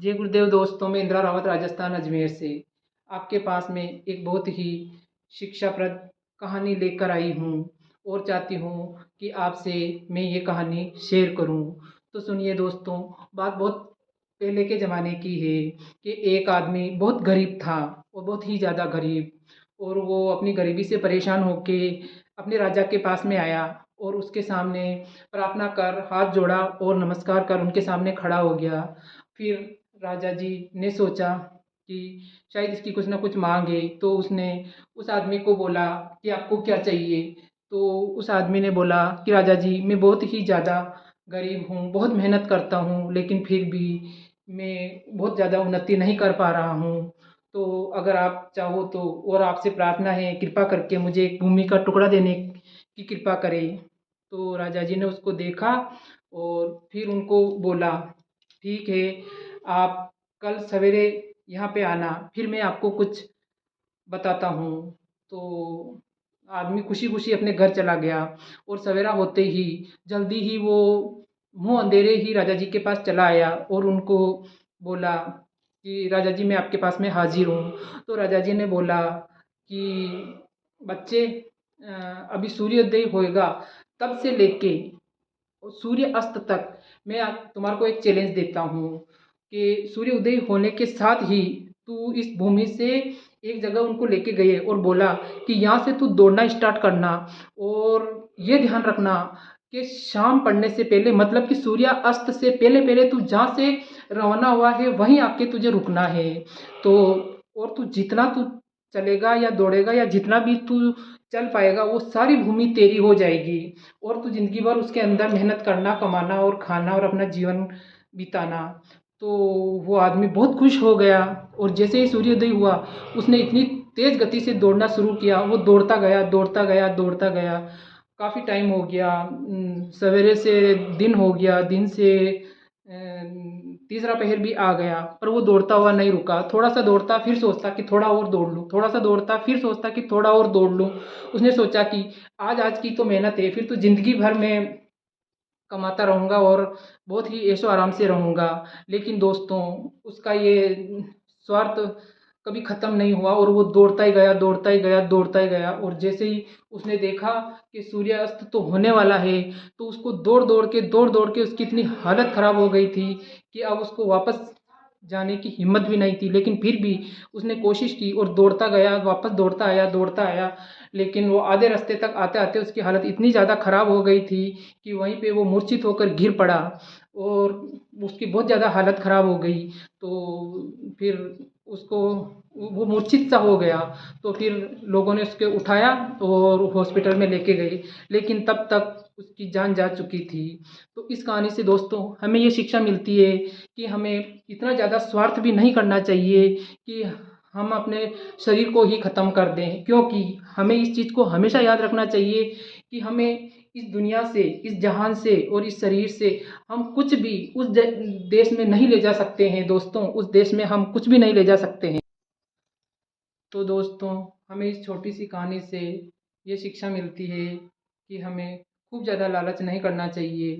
जय गुरुदेव दोस्तों, मैं इंदिरा रावत राजस्थान अजमेर से आपके पास में एक बहुत ही शिक्षाप्रद कहानी लेकर आई हूँ और चाहती हूँ कि आपसे मैं ये कहानी शेयर करूँ। तो सुनिए दोस्तों, बात बहुत पहले के ज़माने की है कि एक आदमी बहुत गरीब था और बहुत ही ज़्यादा गरीब, और वो अपनी गरीबी से परेशान होके अपने राजा के पास में आया और उसके सामने प्रार्थना कर हाथ जोड़ा और नमस्कार कर उनके सामने खड़ा हो गया। फिर राजा जी ने सोचा कि शायद इसकी कुछ ना कुछ मांग है, तो उसने उस आदमी को बोला कि आपको क्या चाहिए। तो उस आदमी ने बोला कि राजा जी, मैं बहुत ही ज़्यादा गरीब हूँ, बहुत मेहनत करता हूँ, लेकिन फिर भी मैं बहुत ज़्यादा उन्नति नहीं कर पा रहा हूँ। तो अगर आप चाहो तो, और आपसे प्रार्थना है, कृपा करके मुझे एक भूमि का टुकड़ा देने की कृपा करें। तो राजा जी ने उसको देखा और फिर उनको बोला, ठीक है, आप कल सवेरे यहाँ पे आना, फिर मैं आपको कुछ बताता हूँ। तो आदमी खुशी खुशी अपने घर चला गया और सवेरा होते ही जल्दी ही वो मुंह अंधेरे ही राजा जी के पास चला आया और उनको बोला कि राजा जी, मैं आपके पास में हाजिर हूँ। तो राजा जी ने बोला कि बच्चे, अभी सूर्योदय होएगा तब से लेके सूर्य अस्त तक मैं तुम्हारे को एक चैलेंज देता हूँ कि सूर्य उदय होने के साथ ही तू इस भूमि से एक जगह उनको लेके गए और बोला कि यहाँ से तू दौड़ना स्टार्ट करना, और ये ध्यान रखना कि शाम पड़ने से पहले, मतलब कि सूर्य अस्त से पहले पहले तू जहाँ से रवाना हुआ है वहीं आके तुझे रुकना है। तो और तू जितना तू चलेगा या दौड़ेगा या जितना भी तू चल पाएगा वो सारी भूमि तेरी हो जाएगी, और तू ज़िंदगी भर उसके अंदर मेहनत करना, कमाना और खाना और अपना जीवन बिताना। तो वो आदमी बहुत खुश हो गया और जैसे ही सूर्योदय हुआ उसने इतनी तेज़ गति से दौड़ना शुरू किया। वो दौड़ता गया, दौड़ता गया, दौड़ता गया। काफ़ी टाइम हो गया, सवेरे से दिन हो गया, दिन से तीसरा पहर भी आ गया, पर वो दौड़ता हुआ नहीं रुका। थोड़ा सा दौड़ता, फिर सोचता कि थोड़ा और दौड़ लूँ, थोड़ा सा दौड़ता, फिर सोचता कि थोड़ा और दौड़ लूँ। उसने सोचा कि आज आज की तो मेहनत है, फिर तो ज़िंदगी भर में कमाता रहूँगा और बहुत ही ऐशो आराम से रहूँगा। लेकिन दोस्तों, उसका ये स्वार्थ कभी ख़त्म नहीं हुआ और वो दौड़ता ही गया, दौड़ता ही गया, दौड़ता ही गया। और जैसे ही उसने देखा कि सूर्यास्त तो होने वाला है, तो उसको दौड़ दौड़ के उसकी इतनी हालत ख़राब हो गई थी कि अब उसको वापस जाने की हिम्मत भी नहीं थी। लेकिन फिर भी उसने कोशिश की और दौड़ता गया, वापस दौड़ता आया, दौड़ता आया। लेकिन वो आधे रास्ते तक आते आते उसकी हालत इतनी ज़्यादा ख़राब हो गई थी कि वहीं पे वो मूर्छित होकर गिर पड़ा और उसकी बहुत ज़्यादा हालत ख़राब हो गई। तो फिर उसको, वो मूर्छित सा हो गया। तो फिर लोगों ने उसके उठाया और हॉस्पिटल में लेके गए, लेकिन तब तक उसकी जान जा चुकी थी। तो इस कहानी से दोस्तों हमें ये शिक्षा मिलती है कि हमें इतना ज़्यादा स्वार्थ भी नहीं करना चाहिए कि हम अपने शरीर को ही ख़त्म कर दें, क्योंकि हमें इस चीज़ को हमेशा याद रखना चाहिए कि हमें इस दुनिया से, इस जहान से और इस शरीर से हम कुछ भी उस देश में नहीं ले जा सकते हैं दोस्तों। उस देश में हम कुछ भी नहीं ले जा सकते हैं। तो दोस्तों, हमें इस छोटी सी कहानी से ये शिक्षा मिलती है कि हमें खूब ज़्यादा लालच नहीं करना चाहिए,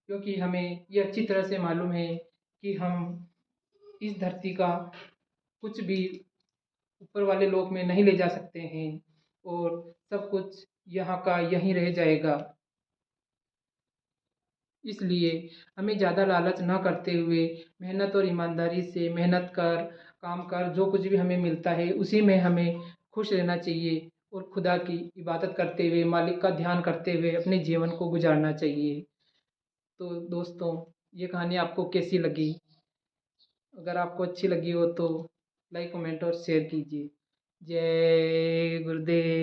क्योंकि हमें ये अच्छी तरह से मालूम है कि हम इस धरती का कुछ भी ऊपर वाले लोक में नहीं ले जा सकते हैं और सब कुछ यहाँ का यहीं रह जाएगा। इसलिए हमें ज़्यादा लालच ना करते हुए मेहनत और ईमानदारी से मेहनत कर, काम कर, जो कुछ भी हमें मिलता है उसी में हमें खुश रहना चाहिए और खुदा की इबादत करते हुए, मालिक का ध्यान करते हुए अपने जीवन को गुजारना चाहिए। तो दोस्तों, ये कहानी आपको कैसी लगी? अगर आपको अच्छी लगी हो तो लाइक, कमेंट और शेयर कीजिए। जय गुरुदेव।